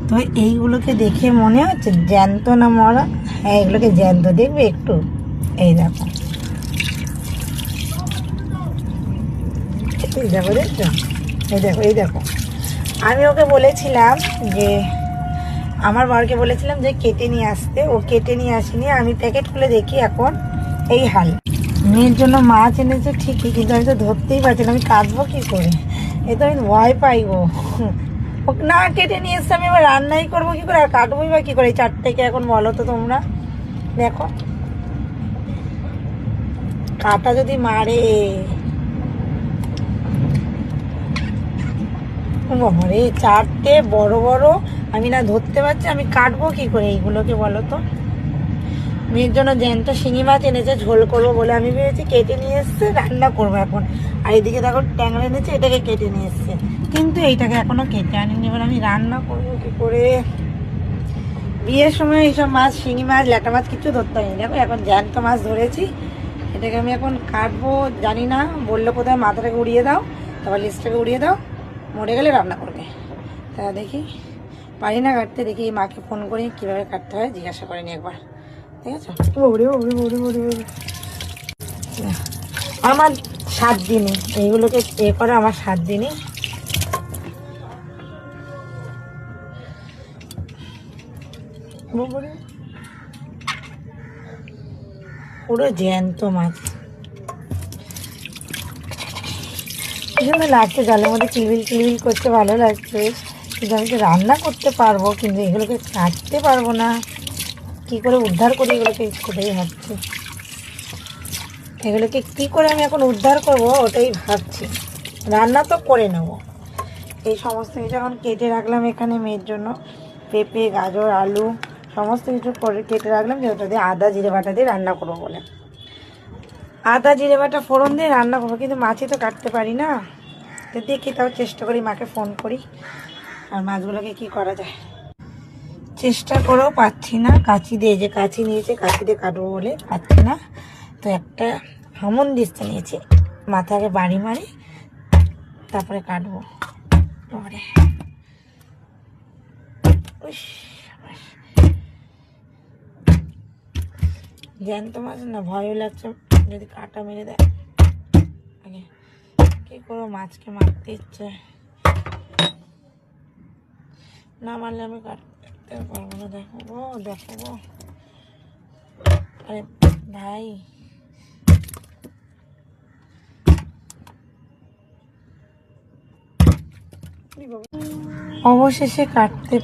তো এইগুলোকে দেখে মনে হচ্ছে জ্যান্ত না মরা। হ্যাঁ, এগুলোকে জ্যান্ত দেখবে একটু। এই দেখো, এই দেখো, দেখছো? এই দেখো, এই দেখো। আমি ওকে বলেছিলাম যে, আমার বরকে বলেছিলাম যে কেটে নিয়ে আসতে, ও কেটে নিয়ে আসেনি। আমি প্যাকেট খুলে দেখি এখন এই হাল। মেয়ের জন্য মাছ এনেছে ঠিকই, কিন্তু আমি তো ধরতেই পারছি না, আমি কাটবো কি করে? এ তো আমি ভয় পাই গো। ওকে না কেটে নিয়ে এসছে, আমি এবার রান্নাই করবো কি করে, আর কাটবোই বা কি করে? এই চারটেকে এখন বলো তো তোমরা। দেখো, কাটা যদি মারে, বাবারে চারটে বড় বড়, আমি না ধরতে পারছি, আমি কাটবো কি করে এইগুলোকে বলো তো? মেয়ের জন্য জ্যান্ত শিঙি মাছ এনেছে, ঝোল করবো বলে আমি ভেবেছি কেটে নিয়ে এসছে, রান্না করবো এখন। আর এদিকে দেখো ট্যাংরা এনেছে, এটাকে কেটে নিয়ে এসছে, কিন্তু এইটাকে এখনো কেটে আনিনি। এবার আমি রান্না করবো কি করে? বিয়ের সময় এইসব মাছ, শিঙি মাছ, ল্যাটা মাছ কিছু ধরতে হয়নি। দেখো এখন জ্যান্ত মাছ ধরেছি, এটাকে আমি এখন কাটবো। জানি না, বললো কোথায় মাথাটাকে উড়িয়ে দাও, তারপর লিস্টটাকে উড়িয়ে দাও, মরে গেলে রান্না করবে। তা দেখি, পারি না কাটতে। দেখি মাকে ফোন করে কীভাবে কাটতে হয় জিজ্ঞাসা করেনি একবার, ঠিক আছে? আমার 7 দিনই এইগুলোকে এ করে, আমার 7 দিনই। পুরো জ্যান্ত মাছ, কি সুন্দর লাগছে, জলের মধ্যে কিলবিল কিলবিল করতে, ভালো লাগছে। কিন্তু আমি তো রান্না করতে পারবো, কিন্তু এগুলোকে কাটতে পারবো না। কি করে উদ্ধার করি এগুলোকে, সেটাই ভাবছি। এগুলোকে কি করে আমি এখন উদ্ধার করবো ওটাই ভাবছি। রান্না তো করে নেবো। এই সমস্ত কিছু এখন কেটে রাখলাম এখানে মেয়ের জন্য, পেঁপে, গাজর, আলু সমস্ত কিছু করে কেটে রাখলাম, যে ওটা দিয়ে আদা জিরে বাটা দিয়ে রান্না করবো বলে। আদা জিরে বাটা ফোড়ন দিয়ে রান্না করবো, কিন্তু মাছই তো কাটতে পারি না। তো দেখি, তাও চেষ্টা করি, মাকে ফোন করি, আর মাছগুলোকে কি করা যায় চেষ্টা করেও পাচ্ছি না। কাঁচি দিয়ে, যে কাঁচি নিয়েছে, কাঁচি দিয়ে কাটবো বলে পাচ্ছি না। তো একটা হামন দিস্তা নিয়েছি, মাথাকে বাড়ি মারি, তারপরে কাটবো। পরে জ্যান্ত মাছ না, ভয়ও লাগছে যদি কাটা মেরে দেয়। আগে কি করবো, মাছকে মারতে ইচ্ছে না, মারলে আমি কাটতে পারবো না। দেখো গো, দেখো গো, আরে ভাই, অবশেষে কাটতে